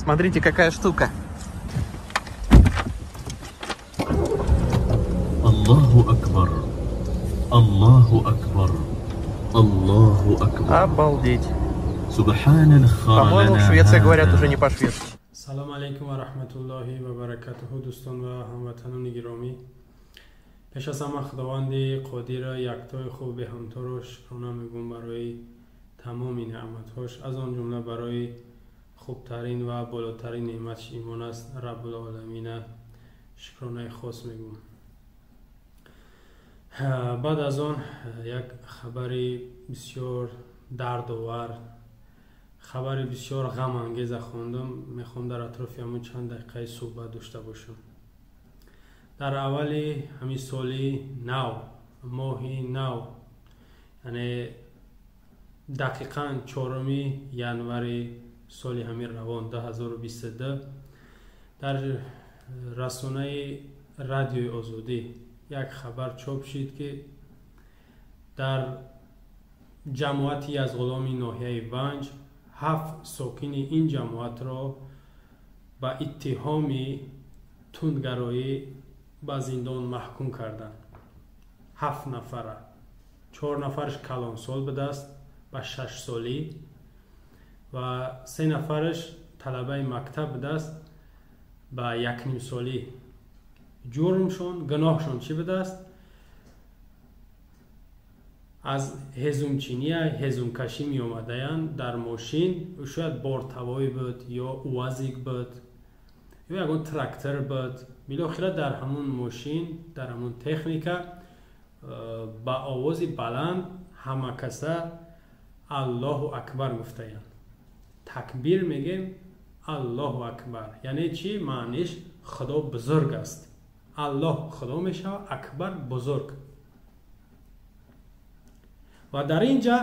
Смотрите, какая штука. Аллаху Акбар. Аллаху Акбар. Аллаху Акбар. Обалдеть. По-моему, в Швеции говорят уже не по-шведски. Салам алейкум ва рахматуллахи ва баракатуху дӯстон ва ҳамватанони гиромӣ. пеш аз ҳама худованди қодира яктои хуб беҳамторо шукрона мегӯям барои тамоми неъматҳош, аз он ҷумла барои хубтарин ва болотарин неъматиш имон аст. Раббулоламина шукронаи хос мегӯям. баъд аз он як хабари бисёр дардовар, хабари бисёр ғамангеза хондам. Мехоҳам дар атрофи ҳамун чанд дақиқаи суҳбат дошта бошам. дар аввали ҳамин соли нав, моҳи нав, яъне дақиқан 4 январи соли ҳамин равон 2022 дар расонаи радиои озодӣ як хабар чоп шид ки дар ҷамоати Язғуломи ноҳияи Ванҷ 7 сокини ин ҷамоатро ба иттиҳоми тундгароӣ ба зиндон маҳкум карданд. 7 нафара, 4 нафараш калонсол будааст ба 6 солӣ ва 3 нафараш талабаи мактаб будааст ба 1 солӣ. ҷурмшон, гуноҳшон чӣ будааст? аз ҳезумчиния, ҳезумкашӣ меомадаянд дар мошин, шояд бортавоӣ буд ё уазик буд ё ягон трактор буд. билохира дар ҳамун мошин, дар ҳамун техника ба овози баланд ҳамакаса Аллоҳу акбар гуфтаянд. такбир мегем Аллоҳу акбар, яъне чӣ? маъниш худо бузург аст. Аллоҳ худо мешава, акбар бузург. ва дар ин ҷа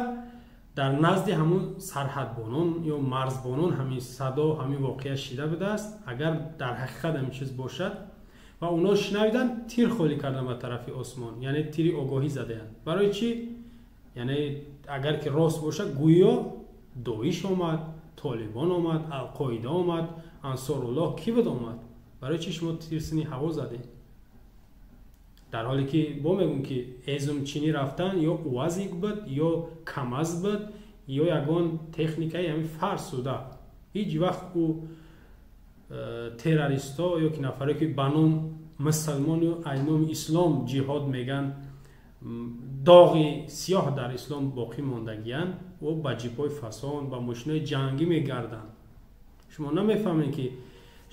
дар назди ҳамун сарҳадбонон ё марзбонон ҳамин садо, ҳамин воқеа шида будааст. агар дар ҳақиқат ҳамин чиз бошад ва онҳо шинавиданд, тир холӣ кардан ба тарафи осмон, яъне тири огоҳӣ задаянд. барои чӣ? яъне агар ки рост бошад, гӯё доиш омад, толибон омад, алқоида омад, ансоруллоҳ ки буд омад. барои чӣ шумо тирсини ҳаво задед? дар ҳоле ки бо мегӯм ки эзумчинӣ рафтан ё уазик буд ё камаз буд ё ягон техникаи ҳамин фарсуда. ҳеҷ вақт ӯ террористо ё ки нафаре ки ба ном мусалмону айноми ислом ҷиҳод меган, доғи сиёҳ дар ислом боқӣ мондагиянд, ӯ ба ҷипҳои фасон, ба мошинои ҷангӣ мегарданд. шумо намефаҳмед ки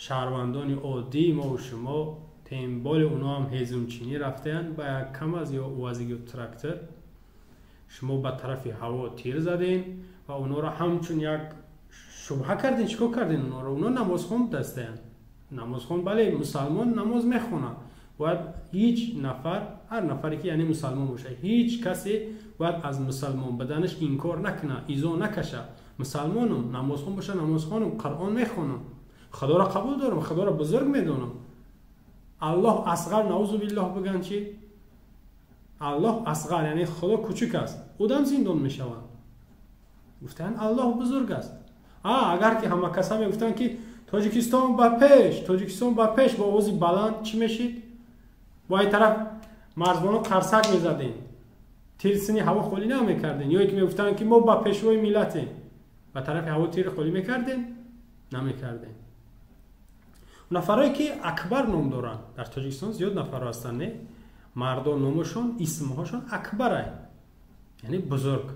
шаҳрвандони оддӣ, мову шумо темболи онҳо ҳам ҳезумчинӣ рафтаянд ба як камаз ё уазик ё трактор. шумо ба тарафи ҳаво тир заден ва онҳоро ҳамчун як шубҳа карден. чӣ кор карден онҳоро? онҳо намозхон дастаянд. намозхон, бале, мусалмон намоз мехонад. бояд ҳеҷ нафар, ҳар нафаре ки яъне мусалмон бошад, ҳеҷ касе бояд аз мусалмон буданаш инкор накунад, изо накашад. мусалмонам, намозхон бошад, намозхонам, Қуръон мехонам, худоро қабул дорам, худоро бузург медонам. Аллоҳ асғар, наъузу биллоҳ бигӯянд чӣ? Аллоҳ асғар, яъне худо кӯчук аст, одам зиндон мешавад. гуфтанд Аллоҳ бузург аст. агар ки ҳама каса мегуфтанд ки Тоҷикистон ба пеш, Тоҷикистон ба пеш, бо овози баланд чӣ мешид? бо ин тараф марзбонон қарсак мезадем, тирсини ҳаво холӣ намекардем. ё ки мегуфтанд ки мо ба пешвои миллатем, ба тарафи ҳаво тири холӣ мекардем? намекардем. нафарое ки акбар ном доранд дар Тоҷикистон зиёд нафарҳо ҳастанд, не? мардон номашон, исмҳошон акбарай, яъне бузург.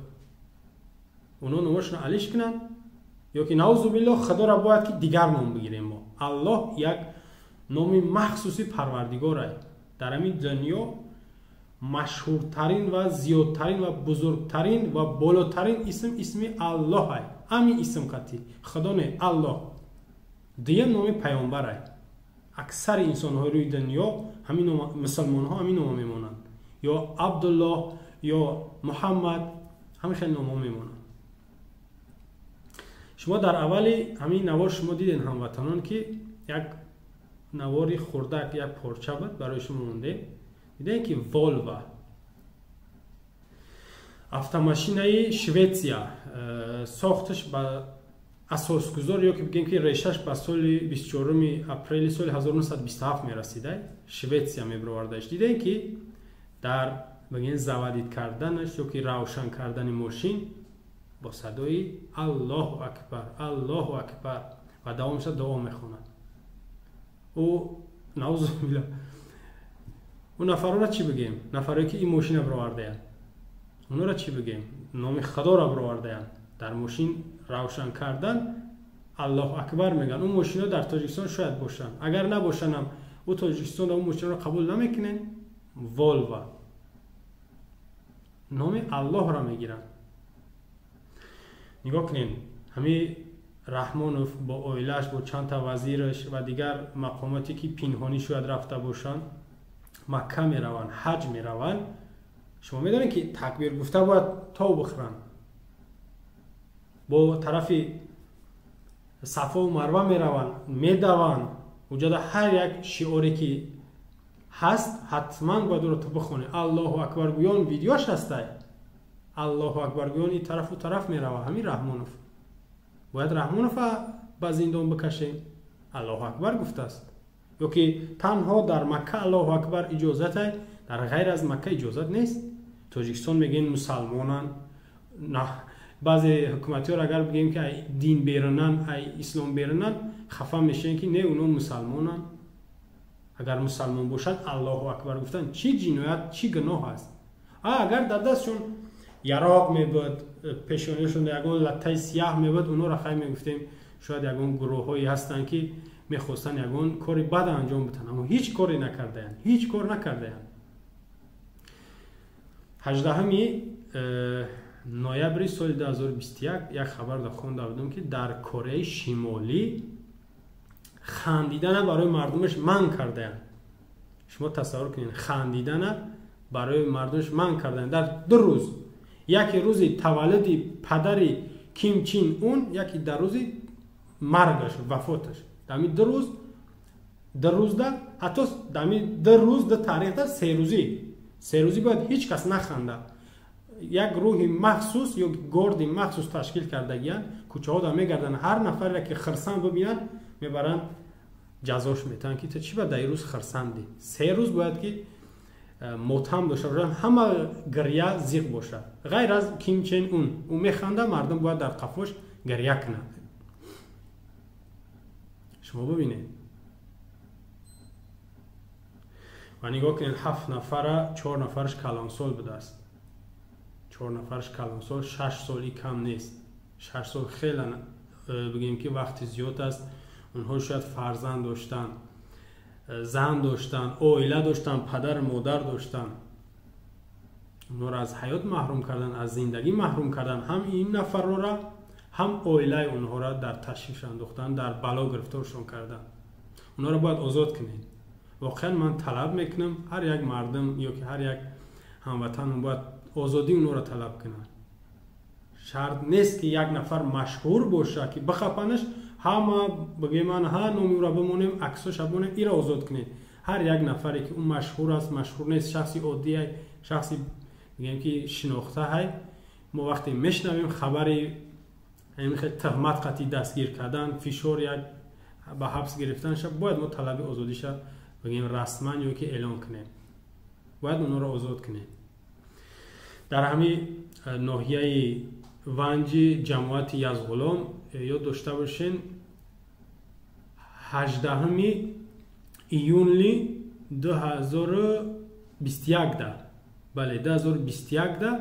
онҳо номашон алиш кунанд ё ки наъузу биллоҳ худоро бояд ки дигар ном бигирем. мо Аллоҳ як номи махсуси парвардигорай. дар ҳамин дунё машҳуртарин ва зиёдтарин ва бузургтарин ва болотарин исм исми Аллоҳай. ҳамин исм қатӣ худо не, Аллоҳ. дуюм номи пайғомбарай. аксари инсонҳои рӯи дунё, ҳамин мусалмонҳо ҳамин номо мемонанд, ё Абдуллоҳ ё Муҳаммад, ҳамашон номо мемонанд. шумо дар аввали ҳамин навор шумо диден ҳамватанон ки як навори хурдак, як порча буд барои шумо мондем. дидем ки Volvo автомашинаи Шветсия, сохташ ба اساسگذار یا که بگیم که ریشش به سال 24 اپریل سال 1927 میرسیده، شویتسیا میبروردش. دیدین که در بگیم زوادید کردنش یا که روشن کردن ماشین با صدای الله اکبر الله اکبر و دوامش دعا میخواند. او نعوذ بالله اون نفرها را چی بگیم؟ نفرهایی که این ماشین را برآورده اند اونا را چی بگیم؟ نام خدا را برآورده اند. در ماشین روشن کردن الله اکبر میگن. اون ماشینا در تاجیکستان شاید باشن، اگر نباشن هم او تاجیکستان اون ماشین را قبول نمیکنن. والوا نام الله را میگیرن. نگاه کنین همین رحمانوف با اویلش با چند تا وزیرش و دیگر مقاماتی که پنهانی شاید رفته باشن مکه میرون، حج میرون. شما میدونید که تکبیر گفته باید تا بخورن. با طرف صفا و مروه میرون، میدون. اونجا در هر یک شعاری که هست حتما باید رو تو بخونه. الله اکبر گویان ویدیوش هسته. الله اکبر گویان این طرف و طرف میروه. همین رحمانوف باید رحمانوف به زندان بکشیم. الله اکبر گفته است. یا که تنها در مکه الله اکبر اجازت است، در غیر از مکه اجازت نیست. تاجیکستان میگن مسلمانان. نه بعضی حکومتی ها اگر بگیم که ای دین بیرنن ای اسلام بیرنن خفه میشن که نه اونا مسلمانن. اگر مسلمان باشد الله اکبر گفتن چی جنایت چی گناه است؟ اگر در دستشون یراق میبود، پیشانیشون یگون لطه سیاه میبود، اونا را خیلی میگفتیم شاید یگون گروه هایی هستن که میخواستن یگون کاری بد انجام بدن، اما هیچ کاری نکردن، هیچ کار نکردن. 18 نوامبر سال 2021 یک خبر در خونده بودم که در کره شمالی خندیدن برای مردمش منع کردن. شما تصور کنید خندیدن برای مردمش منع کردن در 2 روز. یکی روز تولد پدر کیم چین اون، یکی در روز مرگش وفاتش. در 2 روز 2 روز ده حتی در 2 روز ده تاریخ ده 3 روزی باید هیچ کس نخنده. یک گروه مخصوص یا گرد مخصوص تشکیل کرده گیان کوچه ها دا میگردن، هر نفر را که خرسند ببینن میبرن جزاش میتن که تو چی باید در روز خرسندی. 3 روز باید که ماتم داشته باشه، همه گریه زیغ باشه. غیر از کیم چین اون میخنده، مردم باید در قفاش گریه کنه. شما ببینید و نگاه کنید 7 نفر 4 نفرش کلانسال بوده است. 4 نفرش کلانسال، 6 سالی کم نیست. 6 سال خیلی بگیم که وقتی زیاد است. اونها شاید فرزند داشتن، زن داشتن، عائله داشتن، پدر مادر داشتن. اونها را از حیات محروم کردن، از زندگی محروم کردن. هم این نفر را هم عائله اونها را در تشویش انداختن، در بلا گرفتارشون کردن. اونها را باید آزاد کنید. واقعا من طلب میکنم هر یک مردم یا که هر یک هموطن باید آزادی اونها را طلب کنن. شرط نیست که یک نفر مشهور باشه که بخپنش همه بگیم من ها نومی را بمونیم عکسش بمونیم. این را آزاد کنید. هر یک نفری که اون مشهور است مشهور نیست، شخصی عادی است، شخصی بگیم که شناخته است، ما وقتی میشنویم خبری همین تهمت قطعی دستگیر کردن، فشار یک به حبس گرفتن شد، باید ما طلب آزادیش بگیم رسما یا که اعلان کنیم. باید اونها را آزاد کنیم. در همین ناحیه ونجی جماعت یزغلام یاد داشته باشین 18 ایونلی 2021 ده، بله 2021 ده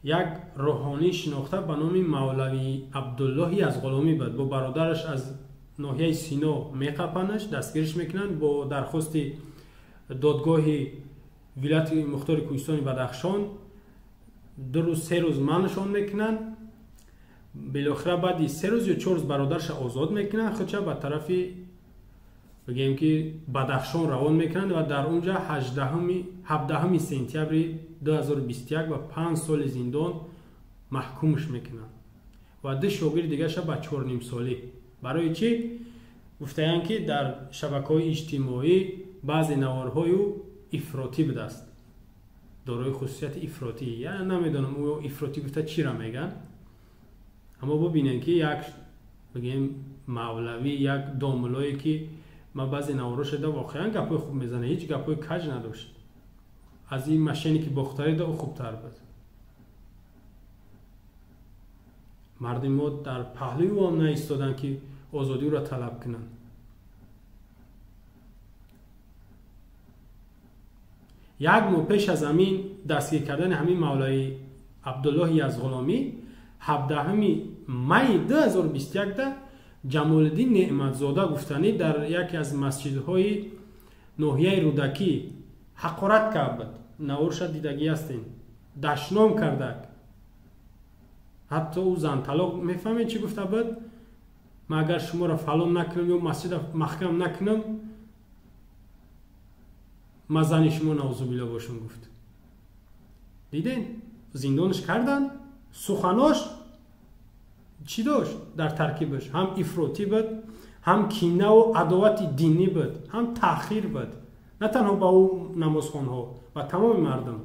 یک روحانی شناخته به نام مولوی عبدالله یزغلامی بود. با برادرش از ناحیه سینا میقپنش، دستگیرش میکنن. با درخواست دادگاه ولایت مختار کوهستان بدخشان 2 روز 3 روز منشان میکنن. بالاخره بعد 3 روز یا 4 روز برادرش آزاد میکنن. خودش به طرف بگیم که بدخشان روان میکنن و در اونجا 17 سپتامبر 2021 و 5 سال زندان محکومش میکنن و 2 شاگرد دیگه شب با 4.5 سالی. برای چی؟ گفتن که در شبکه‌های اجتماعی بعضی نوارهای افراطی بوده است، دارای خصوصیت افراطی. یعنی نمیدونم او افراطی گفته چی را میگن، اما ببینن که یک بگیم مولوی یک داملایی که ما بعضی نوارا شده واقعا گپای خوب میزنه، هیچ گپای کج نداشت. از این ماشینی که بختاری ده خوبتر بود. مردم ما در پهلوی او هم نایستادن که آزادی را طلب کنن. یک ماه پیش از همین دستگیر کردن همین مولای عبدالله یزغلامی 17 می 2021 ده جمال الدین نعمتزاده گفتنی در یکی از مسجدهای ناحیه رودکی حقارت کرد بود. نوارش دیدگی هستین، دشنام کرده. حتی او زن طلاق میفهمید چی گفته بود؟ من اگر شما را فلان نکنم یا مسجد محکم نکنم من زن شما نعوذ باشم گفت. دیدین؟ زندانش کردن. سخناش چی داشت در ترکیبش؟ هم افراطی بود، هم کینه و عداوت دینی بود، هم تأخیر بود، نه تنها با او نمازخوانها و تمام مردم.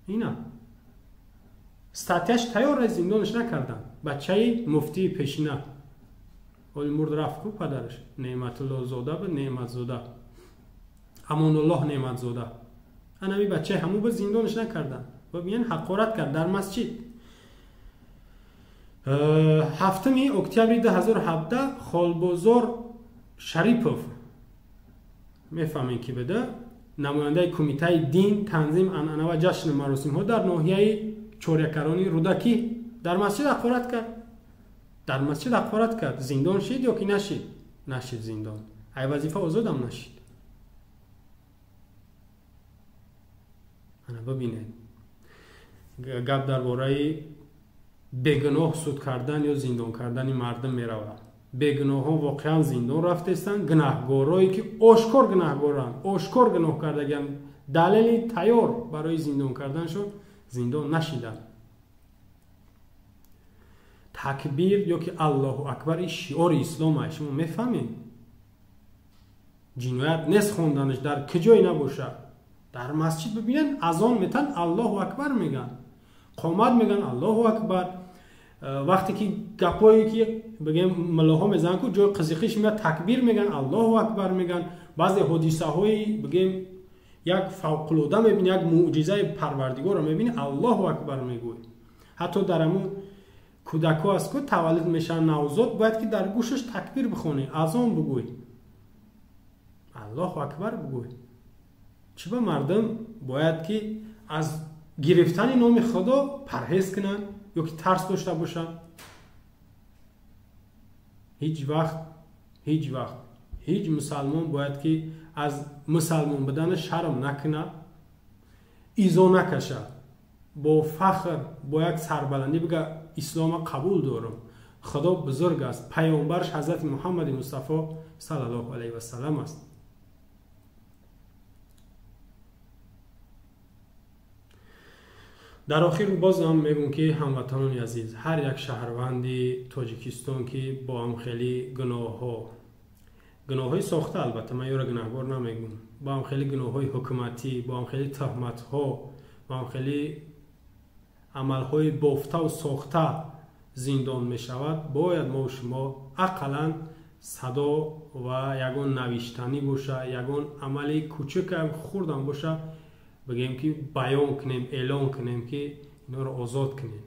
اینا استاتیاش تیار زندانش نکردن. بچه مفتی پیشینه ولی مرد رفت کو پدرش نعمت الله زاده بود، نعمت زاده، امان الله نعمت زاده. انمی بچه همو به زندانش نکردن و بیان حقارت کرد در مسجد. 7 اکتبر 2017 خالبازار شریپوف میفهمین کی بده، نماینده کمیته دین تنظیم عنعنه و جشن مراسم ها در ناحیه چوریکرانی رودکی در مسجد حقارت کرد. در مسجد حقارت کرد. زندان شد یا که نشید؟ نشید زندان. ای وظیفه آزاد هم نشید. انا ببینید گپ درباره بگناه سود کردن یا زندان کردن مردم میروه. بگناه ها واقعا زندان رفتستن، گناهگارایی که آشکار گناهگارن، آشکار گناه کردگن، دلیل تیار برای زندان کردن شد، زندان نشیدن. تکبیر یا که الله اکبر شعار اسلام شما میفهمین. جنایت نیست خوندنش در کجای نباشه. در مسجد ببینن اذان میتن الله اکبر میگن، قامت میگن الله اکبر. وقتی که گپایی که بگیم ملاها میزنن که جای قزیقیش میاد تکبیر میگن الله اکبر میگن. بعضی حادثه های بگیم یک فوق العاده میبینی، یک معجزه پروردگار رو میبینی الله اکبر میگوی. حتی در همون کودکا است که تولد میشن نوزاد باید که در گوشش تکبیر بخونی، اذان بگوی، الله اکبر بگوی. چه با مردم باید که از گرفتن نام خدا پرهیز کنن یا که ترس داشته باشن؟ هیچ وقت هیچ مسلمان باید که از مسلمان بدن شرم نکنه، ایزا نکشه، با فخر با یک سربلندی بگه اسلام قبول دارم، خدا بزرگ است، پیامبرش حضرت محمد مصطفی صلی الله علیه و سلم است. در آخر باز هم میگم که هموطنان عزیز، هر یک شهروندی تاجیکستان که با هم خیلی گناه‌های ساخته، البته من یارو گناهگار نمیگم، با هم خیلی گناه‌های حکومتی، با هم خیلی تهمت‌ها، با هم خیلی عمل‌های بافته و ساخته زندان میشود، باید ما و شما اقلاً صدا و یگان نوشتنی باشه، یگان عملی کوچک هم خوردن باشه، بگیم که بیان کنیم، اعلان کنیم که اینا رو آزاد کنیم.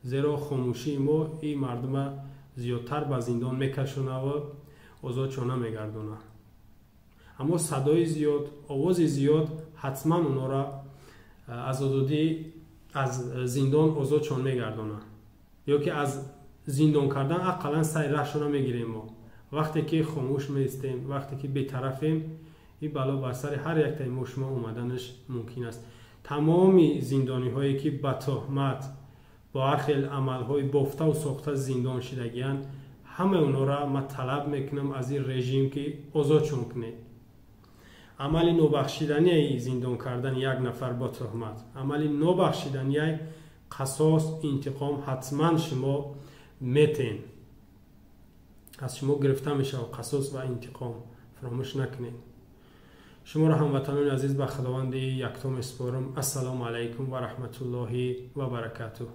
زیرا خاموشی ما این مردم زیادتر به زندان میکشونه و آزادشان نمیگردونه. اما صدای زیاد، آواز زیاد حتما اونا را از آزادی از زندان آزادشان میگردونه، یا که از زندان کردن اقلا سعی رهشون میگیریم. ما وقتی که خاموش میستیم، وقتی که بی‌طرفیم، این بلا بر سر هر یک تای شما اومدنش ممکن است. تمامی زندانی هایی که به تهمت با هر خیل عمل های بافته و ساخته زندان شدگیان، همه اونا را من طلب میکنم از این رژیم که آزادشون کنه. عمل نابخشیدنی زندان کردن یک نفر با تهمت، عمل نابخشیدنی قصاص، انتقام حتما شما میتین، از شما گرفته میشه و قصاص و انتقام فراموش نکنید. شما را هموطنان عزیز به خداوند یکتا میسپارم. السلام علیکم و رحمت الله و برکاته.